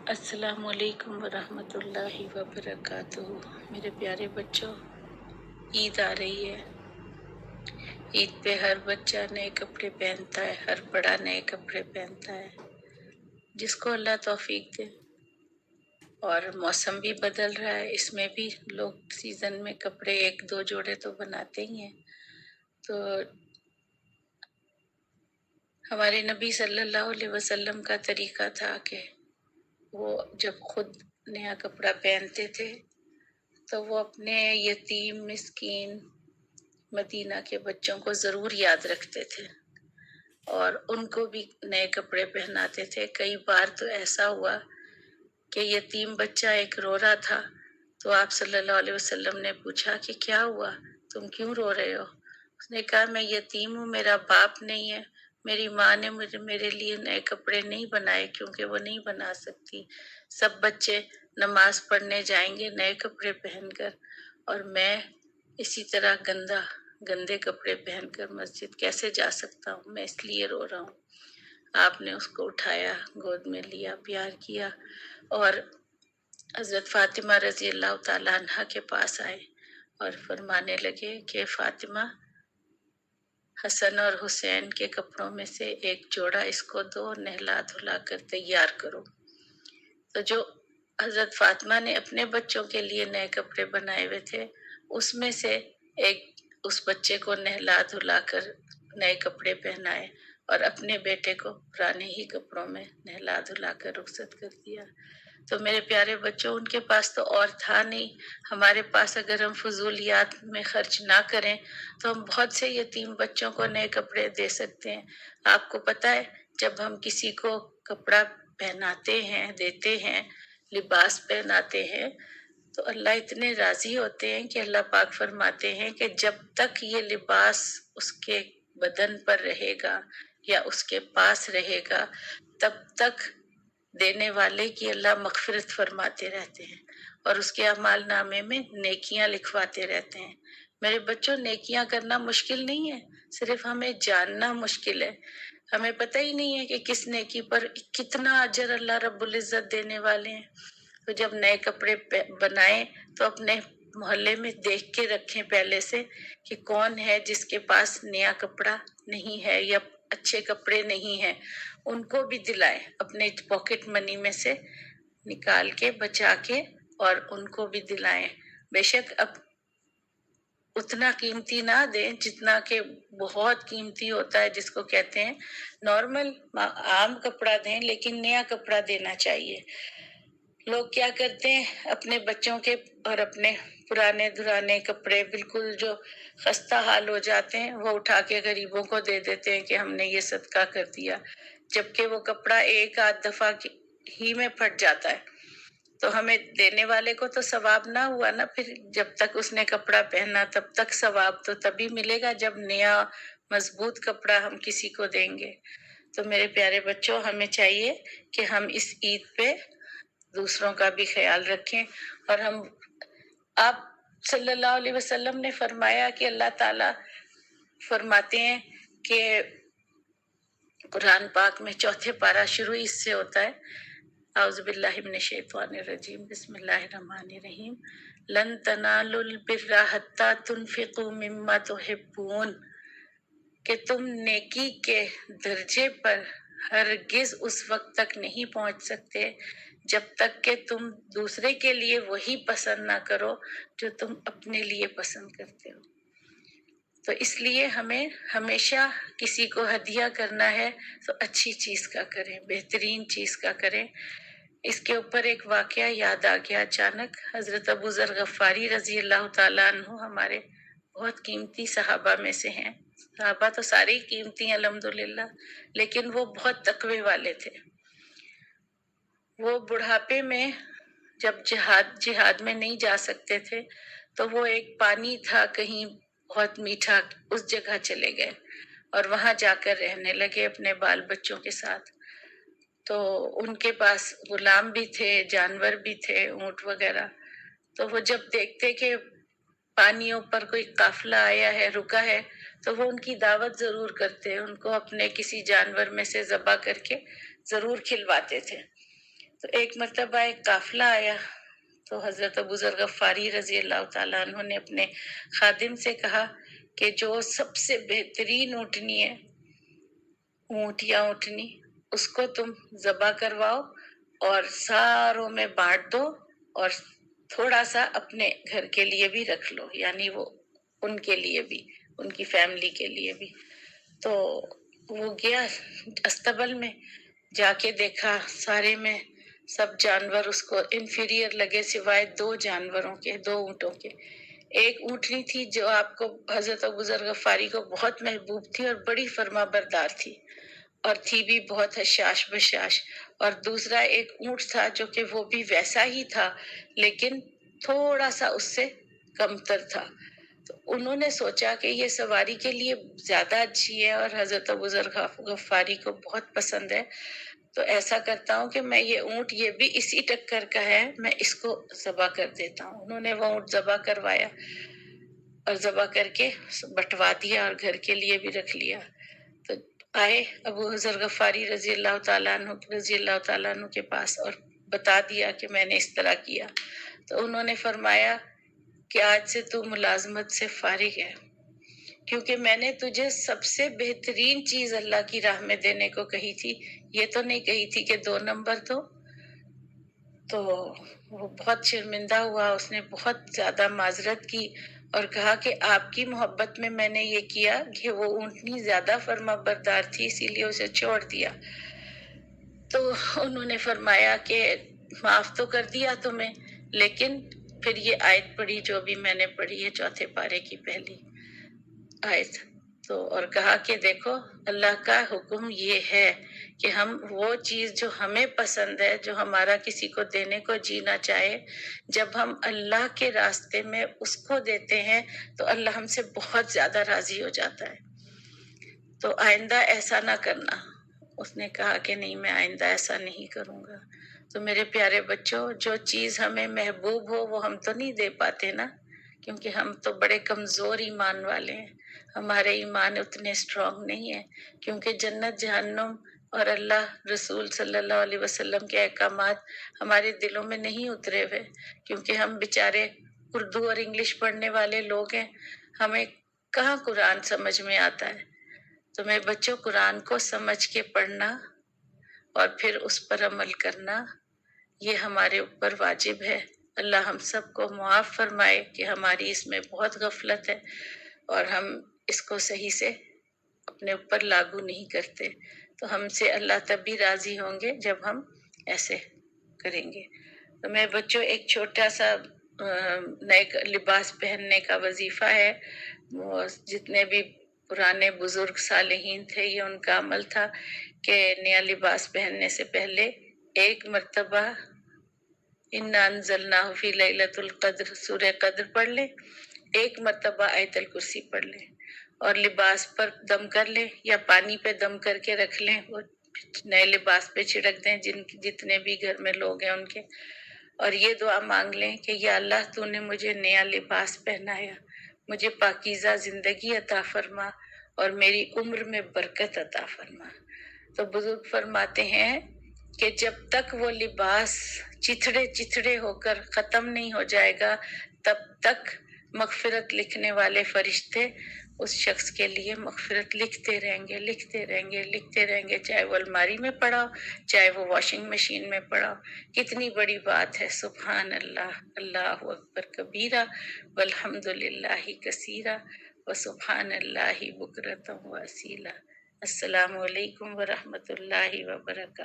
अस्सलाम वालेकुम वरहमतुल्लाहि वबरकातुहू। मेरे प्यारे बच्चों, ईद आ रही है। ईद पे हर बच्चा नए कपड़े पहनता है, हर बड़ा नए कपड़े पहनता है, जिसको अल्लाह तौफीक दे। और मौसम भी बदल रहा है, इसमें भी लोग सीजन में कपड़े एक दो जोड़े तो बनाते ही हैं। तो हमारे नबी सल्लल्लाहु अलैहि वसल्लम का तरीका था कि वो जब खुद नया कपड़ा पहनते थे तो वो अपने यतीम मिस्कीन मदीना के बच्चों को जरूर याद रखते थे और उनको भी नए कपड़े पहनाते थे। कई बार तो ऐसा हुआ कि यतीम बच्चा एक रो रहा था, तो आप सल्लल्लाहु अलैहि वसल्लम ने पूछा कि क्या हुआ, तुम क्यों रो रहे हो? उसने कहा, मैं यतीम हूँ, मेरा बाप नहीं है, मेरी माँ ने मुझे मेरे लिए नए कपड़े नहीं बनाए क्योंकि वो नहीं बना सकती। सब बच्चे नमाज पढ़ने जाएंगे नए कपड़े पहनकर, और मैं इसी तरह गंदे कपड़े पहनकर मस्जिद कैसे जा सकता हूँ, मैं इसलिए रो रहा हूँ। आपने उसको उठाया, गोद में लिया, प्यार किया और हजरत फातिमा रजी अल्लाह ताला अन्हा के पास आए और फरमाने लगे कि फातिमा, हसन और हुसैन के कपड़ों में से एक जोड़ा इसको दो, नहला धुला कर तैयार करो। तो जो हजरत फातिमा ने अपने बच्चों के लिए नए कपड़े बनाए हुए थे, उसमें से एक उस बच्चे को नहला धुला कर नए कपड़े पहनाए और अपने बेटे को पुराने ही कपड़ों में नहला धुला कर रुखसत कर दिया। तो मेरे प्यारे बच्चों, उनके पास तो और था नहीं। हमारे पास अगर हम फजूलियात में खर्च ना करें तो हम बहुत से यतीम बच्चों को नए कपड़े दे सकते हैं। आपको पता है, जब हम किसी को कपड़ा पहनाते हैं, देते हैं, लिबास पहनाते हैं, तो अल्लाह इतने राजी होते हैं कि अल्लाह पाक फरमाते हैं कि जब तक ये लिबास उसके बदन पर रहेगा या उसके पास रहेगा, तब तक देने वाले की अल्लाह मगफिरत फरमाते रहते हैं और उसके अमाल नामे में नेकियां लिखवाते रहते हैं। मेरे बच्चों, नेकियां करना मुश्किल नहीं है, सिर्फ हमें जानना मुश्किल है। हमें पता ही नहीं है कि किस नेकी पर कितना अजर अल्लाह रब्बुल इज्जत देने वाले हैं। तो जब नए कपड़े बनाए तो अपने मोहल्ले में देख के रखें पहले से कि कौन है जिसके पास नया कपड़ा नहीं है या अच्छे कपड़े नहीं है, उनको भी दिलाएं, अपने पॉकेट मनी में से निकाल के बचा के और उनको भी दिलाएं। बेशक अब उतना कीमती ना दें जितना कि बहुत कीमती होता है, जिसको कहते हैं नॉर्मल आम कपड़ा दें, लेकिन नया कपड़ा देना चाहिए। लोग क्या करते हैं, अपने बच्चों के और अपने पुराने दुराने कपड़े बिल्कुल जो खस्ता हाल हो जाते हैं, वो उठा के गरीबों को दे देते हैं कि हमने ये सदका कर दिया, जबकि वो कपड़ा एक आध दफा ही में फट जाता है। तो हमें देने वाले को तो सवाब ना हुआ ना, फिर जब तक उसने कपड़ा पहना तब तक सवाब तो तभी मिलेगा जब नया मजबूत कपड़ा हम किसी को देंगे। तो मेरे प्यारे बच्चों, हमें चाहिए कि हम इस ईद पे दूसरों का भी ख्याल रखें। और हम आप सल्लल्लाहु अलैहि वसल्लम ने फरमाया कि अल्लाह ताला फरमाते हैं कि कुरान पाक में चौथे पारा शुरू इससे होता है, औज़ु बिल्लाहि मिनश शैतानिर रजीम, बिस्मिल्लाहिर रहमानिर रहीम, लन तनालुल बिर्रा हत्ता तुनफिकू मिम्मा तुहिब्बून, कि तुम नेकी के दर्जे पर हरगिज उस वक्त तक नहीं पहुंच सकते जब तक कि तुम दूसरे के लिए वही पसंद ना करो जो तुम अपने लिए पसंद करते हो। तो इसलिए हमें हमेशा किसी को हदिया करना है तो अच्छी चीज का करें, बेहतरीन चीज का करें। इसके ऊपर एक वाकया याद आ गया अचानक। हजरत अबू जर गफ्फारी रजी अल्लाह ताला अन्हु हमारे बहुत कीमती सहाबा में से हैं। सहाबा तो सारे ही कीमती हैं अल्हम्दुलिल्लाह, लेकिन वो बहुत तकवे वाले थे। वो बुढ़ापे में जब जिहाद में नहीं जा सकते थे, तो वो एक पानी था कहीं बहुत मीठा, उस जगह चले गए और वहां जाकर रहने लगे अपने बाल बच्चों के साथ। तो उनके पास गुलाम भी थे, जानवर भी थे, ऊंट वगैरह। तो वो जब देखते कि पानियों पर कोई काफिला आया है, रुका है, तो वो उनकी दावत जरूर करते, उनको अपने किसी जानवर में से ज़बा करके जरूर खिलवाते थे। تو ایک مرتبہ ایک قافلہ آیا، تو حضرت ابو ذر غفاری رضی اللہ تعالیٰ عنہ نے اپنے خادم سے کہا کہ جو سب سے بہترین اونٹنی ہے، اونٹ یا اونٹنی، اس کو تم ذبح کرواؤ اور ساروں میں بانٹ دو، اور تھوڑا سا اپنے گھر کے لیے بھی رکھ لو، یعنی وہ ان کے لیے بھی، ان کی فیملی کے لیے بھی۔ تو وہ گیا استبل میں، جا کے دیکھا سارے میں سب جانور اس کو انفیریئر لگے، سوائے دو جانوروں کے، دو اونٹوں کے۔ ایک اونٹنی تھی جو آپ کو حضرت ابو ذر غفاری کو بہت محبوب تھی اور بڑی فرما بردار تھی، اور تھی بھی بہت حشاش بشاش۔ اور دوسرا ایک اونٹ تھا جو کہ وہ بھی ویسا ہی تھا، لیکن تھوڑا سا اس سے کمتر تھا۔ تو انہوں نے سوچا کہ یہ سواری کے لیے زیادہ اچھی ہے اور حضرت ابو ذر غفاری کو بہت پسند ہے، تو ایسا کرتا ہوں کہ میں یہ اونٹ، یہ بھی اسی ٹکر کا ہے، میں اس کو ذبح کر دیتا ہوں۔ انہوں نے وہ اونٹ ذبح کروایا اور ذبح کر کے بٹوا دیا اور گھر کے لیے بھی رکھ لیا۔ تو آئے ابو ذر غفاری رضی اللہ تعالیٰ عنہ کے پاس اور بتا دیا کہ میں نے اس طرح کیا۔ تو انہوں نے فرمایا کہ آج سے تو ملازمت سے فارغ ہے، کیونکہ میں نے تجھے سب سے بہترین چیز اللہ کی راہ میں دینے کو کہی تھی، یہ تو نہیں کہی تھی کہ 2 نمبر دو۔ تو وہ بہت شرمندہ ہوا، اس نے بہت زیادہ معذرت کی اور کہا کہ آپ کی محبت میں میں نے یہ کیا کہ وہ اونٹنی زیادہ فرما بردار تھی، اسی لیے اسے چھوڑ دیا۔ تو انہوں نے فرمایا کہ معاف تو کر دیا تمہیں، لیکن پھر یہ آیت پڑھی جو بھی میں نے پڑھی ہے، 4 پارے کی پہلی آیت۔ تو اور کہا کہ دیکھو اللہ کا حکم یہ ہے کہ ہم وہ چیز جو ہمیں پسند ہے، جو ہمارا کسی کو دینے کو جینا چاہے، جب ہم اللہ کے راستے میں اس کو دیتے ہیں تو اللہ ہم سے بہت زیادہ راضی ہو جاتا ہے۔ تو آئندہ ایسا نہ کرنا۔ اس نے کہا کہ نہیں، میں آئندہ ایسا نہیں کروں گا۔ تو میرے پیارے بچوں، جو چیز ہمیں محبوب ہو وہ ہم تو نہیں دے پاتے نا، کیونکہ ہم تو بڑے کمزور ایمان والے ہیں، ہمارے ایمان اتنے اسٹرانگ نہیں ہیں، کیونکہ جنت جہنم اور اللہ رسول صلی اللہ علیہ وسلم کے احکامات ہمارے دلوں میں نہیں اترے ہوئے، کیونکہ ہم بیچارے اردو اور انگلش پڑھنے والے لوگ ہیں، ہمیں کہاں قرآن سمجھ میں آتا ہے۔ تو میرے بچوں، قرآن کو سمجھ کے پڑھنا اور پھر اس پر عمل کرنا، یہ ہمارے اوپر واجب ہے۔ اللہ ہم سب کو معاف فرمائے کہ ہماری اس میں بہت غفلت ہے اور ہم اس کو صحیح سے اپنے اوپر لاگو نہیں کرتے۔ تو ہم سے اللہ تبھی راضی ہوں گے جب ہم ایسے کریں گے۔ تو میرے بچوں، ایک چھوٹا سا نئے لباس پہننے کا وظیفہ ہے، وہ جتنے بھی پرانے بزرگ صالحین تھے، یہ ان کا عمل تھا کہ نیا لباس پہننے سے پہلے ایک مرتبہ اِنَّا أَنزَلْنَاهُ فِي لَيْلَةُ الْقَدْر سورہ قدر پڑھ لیں، ایک مرتبہ آیت الکرسی پڑھ لیں، اور لباس پر دم کر لیں یا پانی پہ دم کر کے رکھ لیں، وہ نئے لباس پہ چھڑک دیں جتنے بھی گھر میں لوگ ہیں ان کے، اور یہ دعا مانگ لیں کہ یا اللہ تو نے مجھے نیا لباس پہنایا، مجھے پاکیزہ زندگی عطا فرما اور میری عمر میں برکت عطا فرما۔ تو بزرگ فرماتے ہیں کہ جب تک وہ لباس چتھڑے چتھڑے ہو کر ختم نہیں ہو جائے گا، تب تک مغفرت لکھنے والے فرشتے اس شخص کے لیے مغفرت لکھتے رہیں گے، لکھتے رہیں گے، لکھتے رہیں گے، چاہے وہ الماری میں پڑا ہو، چاہے وہ واشنگ مشین میں پڑا ہو۔ کتنی بڑی بات ہے، سبحان اللہ، اللہ اکبر کبیرہ والحمد للہ کثیرہ وسبحان اللہ بکرۃ و اصیلا۔ السلام علیکم ورحمۃ اللہ وبرکاتہ۔